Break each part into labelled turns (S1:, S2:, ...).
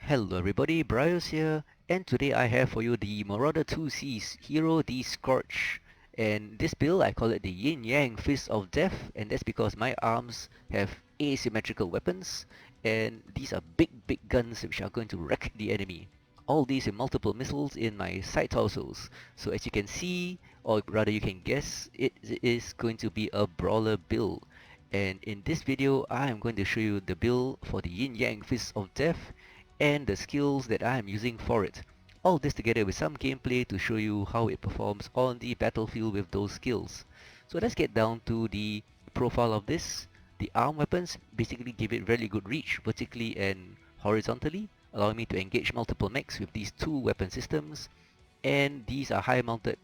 S1: Hello everybody, Bryos here, and today I have for you the Marauder 2C's Hero the Scorch. And this build, I call it the Yin Yang Fist of Death, and that's because my arms have asymmetrical weapons, and these are big guns which are going to wreck the enemy. All these in multiple missiles in my side torsos. So as you can see, or rather you can guess, it is going to be a brawler build. And in this video, I am going to show you the build for the Yin Yang Fist of Death and the skills that I am using for it. All this together with some gameplay to show you how it performs on the battlefield with those skills. So let's get down to the profile of this. The arm weapons basically give it really good reach vertically and horizontally, allowing me to engage multiple mechs with these two weapon systems. And these are high mounted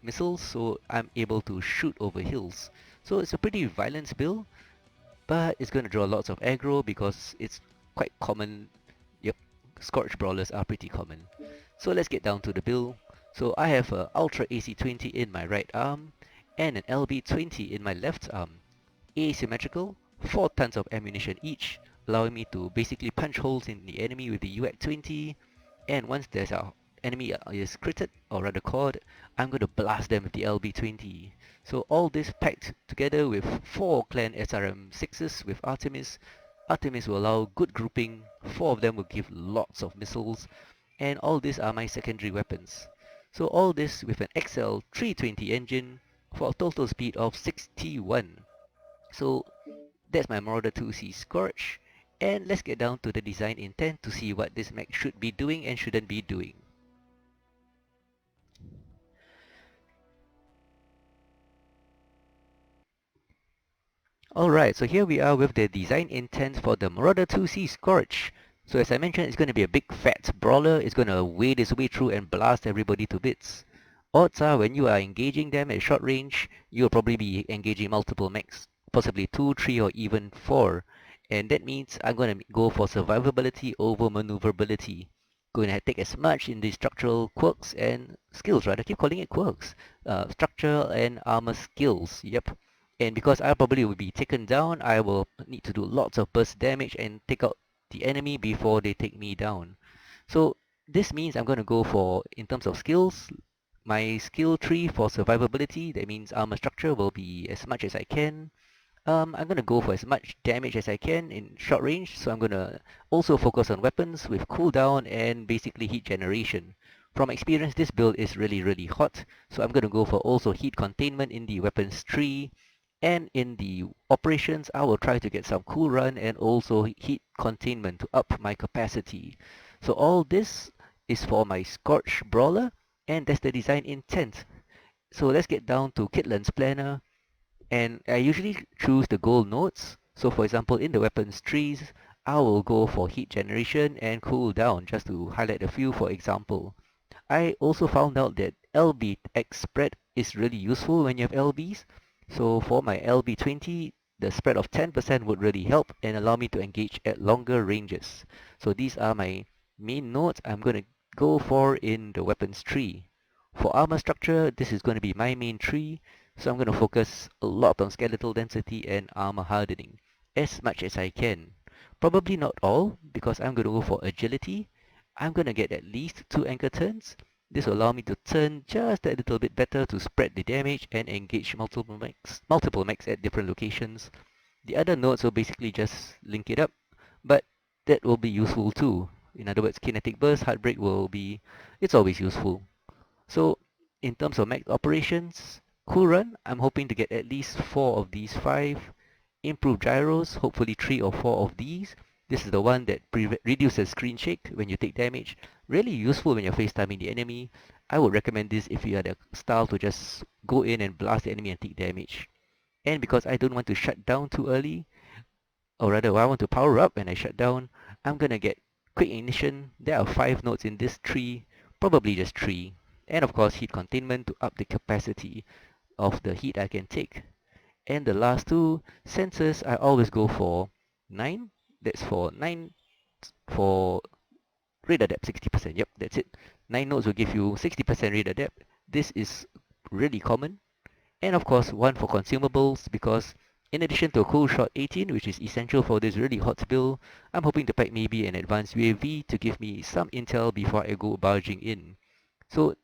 S1: missiles, so I'm able to shoot over hills. So it's a pretty violent build, but it's going to draw lots of aggro because it's quite common. Yep, Scorch Brawlers are pretty common. So let's get down to the build. So I have a Ultra AC-20 in my right arm and an LB-20 in my left arm. Asymmetrical, 4 tons of ammunition each, allowing me to basically punch holes in the enemy with the UAC-20, and once there's a enemy is critted, or rather caught, I'm going to blast them with the LB-20. So all this packed together with 4 clan SRM-6s with Artemis. Artemis will allow good grouping, 4 of them will give lots of missiles, and all these are my secondary weapons. So all this with an XL320 engine for a total speed of 61. So that's my Marauder 2C Scorch, and let's get down to the design intent to see what this mech should be doing and shouldn't be doing. Alright, so here we are with the design intent for the Marauder 2C Scorch. So as I mentioned, it's going to be a big fat brawler. It's going to wade its way through and blast everybody to bits. Odds are when you are engaging them at short range, you'll probably be engaging multiple mechs, possibly 2, 3 or even 4. And that means I'm going to go for survivability over maneuverability. Going to take as much in the structural quirks and skills, right? I keep calling it quirks. Structure and armor skills, yep. And because I probably will be taken down, I will need to do lots of burst damage and take out the enemy before they take me down. So this means I'm going to go for, in terms of skills, my skill tree for survivability, that means armor structure will be as much as I can. I'm going to go for as much damage as I can in short range, so I'm going to also focus on weapons with cooldown and basically heat generation. From experience, this build is really hot, so I'm going to go for also heat containment in the weapons tree, and in the operations, I will try to get some cool run and also heat containment to up my capacity. So all this is for my Scorch Brawler, and that's the design intent. So let's get down to Kitlan's Planner, and I usually choose the gold nodes. So for example, in the weapons trees, I will go for heat generation and cool down, just to highlight a few for example. I also found out that LB-X spread is really useful when you have LBs. So for my LB-20, the spread of 10% would really help and allow me to engage at longer ranges. So these are my main nodes I'm going to go for in the weapons tree. For armor structure, this is going to be my main tree, so I'm going to focus a lot on skeletal density and armor hardening as much as I can. Probably not all, because I'm going to go for agility. I'm going to get at least 2 anchor turns. This will allow me to turn just a little bit better to spread the damage and engage multiple mechs at different locations. The other nodes will basically just link it up, but that will be useful too. In other words, kinetic burst, heartbreak will be, it's always useful. So in terms of mech operations, cool run, I'm hoping to get at least 4 of these 5. Improved gyros, hopefully 3 or 4 of these. This is the one that reduces screen shake when you take damage. Really useful when you're FaceTiming the enemy. I would recommend this if you are the style to just go in and blast the enemy and take damage. And because I don't want to shut down too early, or rather I want to power up and I shut down, I'm gonna get quick ignition. There are 5 nodes in this tree, probably just 3. And of course heat containment to up the capacity of the heat I can take. And the last two sensors, I always go for 9. That's for 9 for radar depth 60%. Yep, that's it. 9 nodes will give you 60% radar depth. This is really common. And of course, one for consumables because In addition to a cool shot 18, which is essential for this really hot build, I'm hoping to pack maybe an advanced UAV to give me some intel before I go barging in. So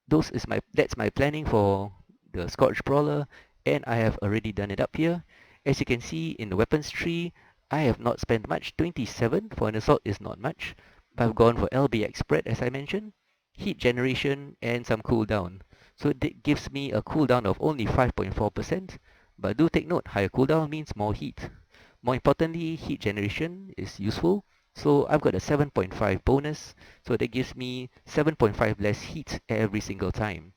S1: that's my planning for the Scorch Brawler, and I have already done it up here. As you can see in the weapons tree, I have not spent much. 27 for an assault is not much, but I've gone for LBX spread as I mentioned, heat generation, and some cooldown. So it gives me a cooldown of only 5.4%, but do take note, higher cooldown means more heat. More importantly, heat generation is useful, so I've got a 7.5 bonus, so that gives me 7.5 less heat every single time.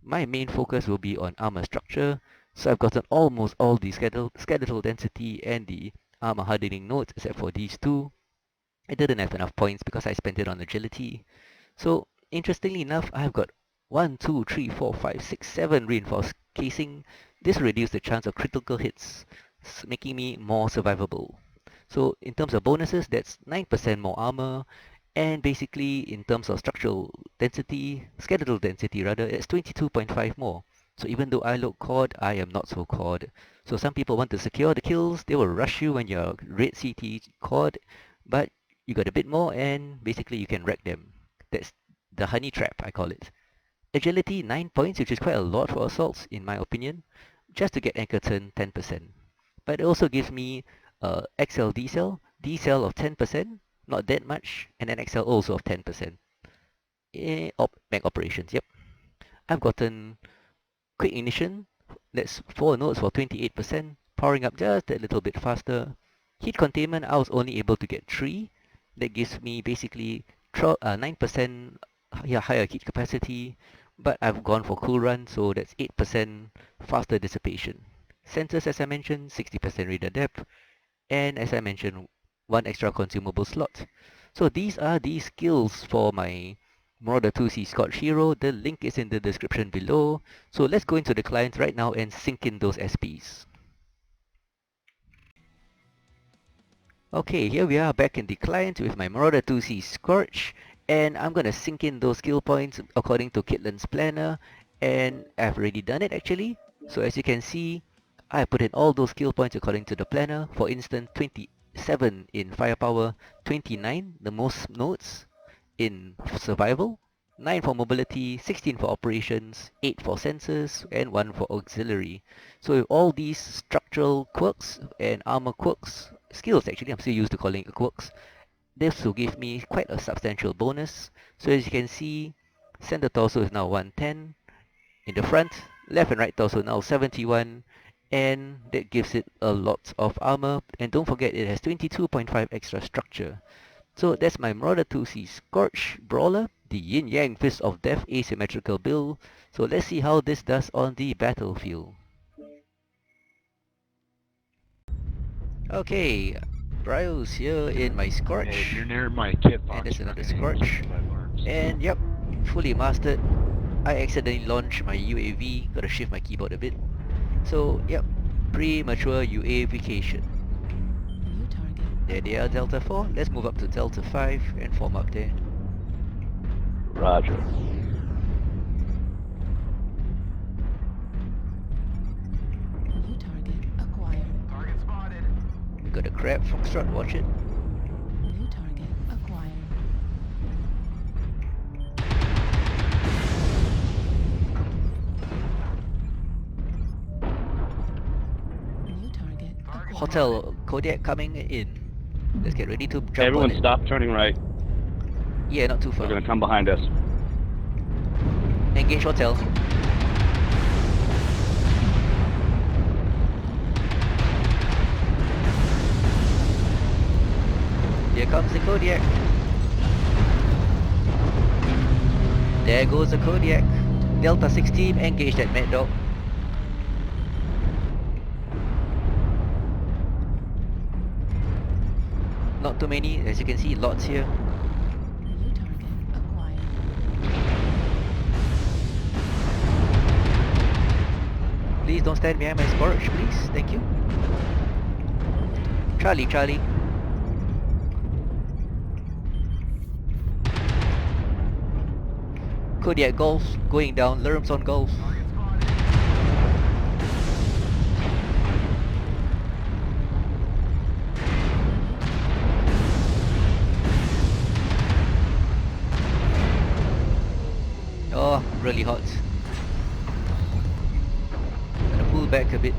S1: My main focus will be on armor structure, so I've gotten almost all the skeletal density and the armor hardening nodes except for these two. I didn't have enough points because I spent it on agility. So interestingly enough, I've got 1, 2, 3, 4, 5, 6, 7 reinforced casing. This reduces the chance of critical hits, making me more survivable. So in terms of bonuses, that's 9% more armor, and basically in terms of structural density, skeletal density rather, it's 22.5 more. So even though I look COD, I am not so COD. So some people want to secure the kills, they will rush you when you're red CT COD, but you got a bit more and basically you can wreck them. That's the honey trap, I call it. Agility 9 points, which is quite a lot for assaults in my opinion, just to get anchor turn 10%. But it also gives me XL D-cell of 10%, not that much, and then XL also of 10%. Mech operations, yep. I've gotten quick ignition, that's 4 nodes for 28%, powering up just a little bit faster. Heat containment, I was only able to get 3. That gives me basically 9% higher heat capacity, but I've gone for cool run, so that's 8% faster dissipation. Sensors, as I mentioned, 60% radar depth, and as I mentioned, 1 extra consumable slot. So these are the skills for my Marauder 2C Scorch Hero. The link is in the description below. So let's go into the client right now and sync in those SPs. Okay, here we are back in the client with my Marauder 2C Scorch, and I'm gonna sync in those skill points according to Kitlan's planner, and I've already done it actually. So as you can see, I put in all those skill points according to the planner. For instance, 27 in firepower, 29, the most nodes in survival, 9 for mobility, 16 for operations, 8 for sensors, and 1 for auxiliary. So with all these structural quirks and armor quirks, skills actually, I'm still used to calling it quirks, this will give me quite a substantial bonus. So as you can see, center torso is now 110, in the front, left and right torso now 71, and that gives it a lot of armor, and don't forget it has 22.5 extra structure. So that's my Marauder 2C Scorch Brawler, the Yin Yang Fist of Death asymmetrical build. So let's see how this does on the battlefield. Okay, Bryos here in my Scorch.
S2: Hey, if you're near my kit box,
S1: And there's another
S2: you're gonna
S1: Scorch.
S2: aim 65 arms.
S1: And yep, fully mastered. I accidentally launched my UAV, gotta shift my keyboard a bit. So yep, premature UAVification.
S3: New target.
S1: There they are, Delta 4. Let's move up to Delta 5 and form up there.
S2: Roger.
S3: New target acquired.
S2: Target spotted.
S1: We got a crab, Foxtrot, watch it.
S3: New target acquired. New target acquired.
S1: Hotel Kodiak coming in. Let's get ready to jump
S2: Everyone
S1: on it.
S2: stop turning right.
S1: Yeah, not too far.
S2: They're gonna come behind us.
S1: Engage hotel. Here comes the Kodiak. There goes the Kodiak. Delta 6 team, engage that Mad Dog. Not too many, as you can see, lots here.
S3: New target acquired.
S1: Please don't stand behind my Scorch, please. Thank you. Charlie, Charlie. Kodiak Golf, going down, Lerms on Golf. really hot. Gonna pull back a bit.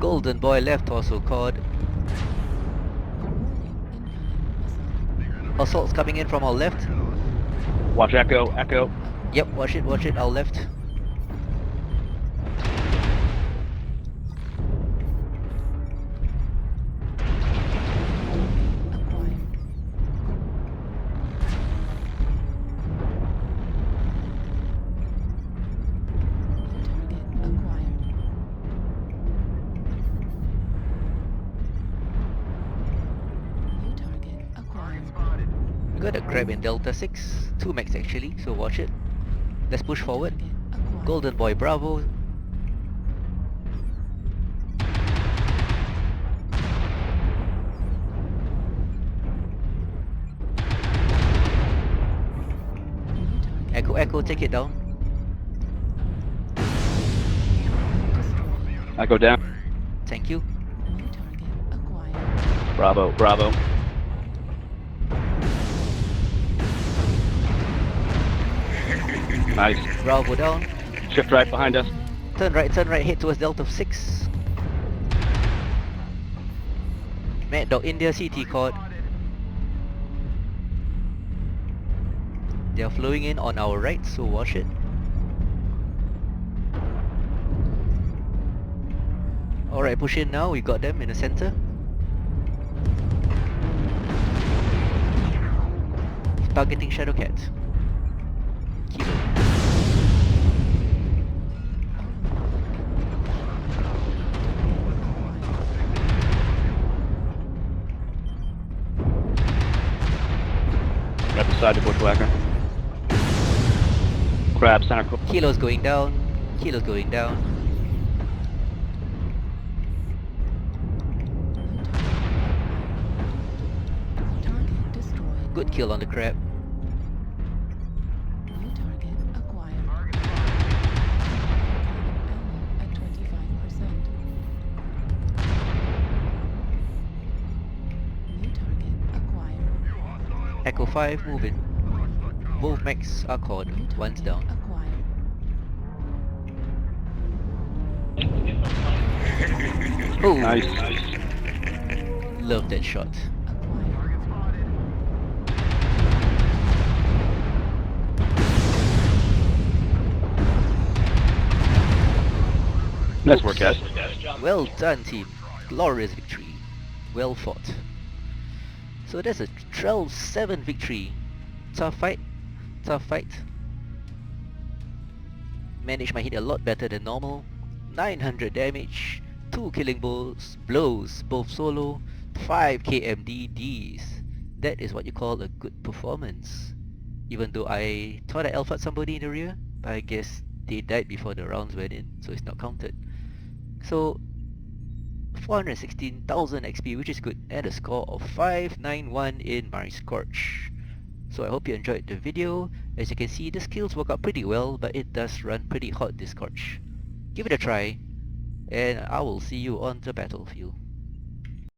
S1: Golden Boy left torso cord. Assaults coming in from our left.
S2: Watch Echo, Echo.
S1: Yep, watch it, our left. We got a crab in Delta 6, 2 max actually, so watch it. Let's push forward. Golden Boy Bravo. Echo, Echo, take it down.
S2: Echo down.
S1: Thank you.
S2: Bravo, Bravo. Nice.
S1: Bravo down.
S2: Shift right behind us.
S1: Turn right, head towards Delta 6. Mad Dog India CT cord. They are flowing in on our right, so watch it. Alright, push in now, we got them in the center. Targeting Shadowcat. Kilo.
S2: Right beside the bushwhacker. Crab, center.
S1: Kilo's going down. Kilo's going down.
S3: Target destroyed.
S1: Good kill on the crab.
S3: New target acquired. Ammo at 25%. New target acquired.
S1: Echo 5 moving. Both max are caught.
S3: New
S1: One's
S3: target
S1: down.
S3: acquired.
S1: Oh,
S2: Nice.
S1: love that shot.
S3: Acquired.
S2: Nice work, guys.
S1: Well done, team. Glorious victory. Well fought. So that's a 12-7 victory. Tough fight. Tough fight. Managed my hit a lot better than normal. 900 damage, 2 killing blows, both solo, 5 KMDDs. That is what you call a good performance. Even though I thought I alphaed somebody in the rear, but I guess they died before the rounds went in, so it's not counted. So 416,000 XP, which is good, and a score of 591 in my Scorch. So I hope you enjoyed the video. As you can see, the skills work out pretty well, but it does run pretty hot, this Scorch. Give it a try, and I will see you on the battlefield.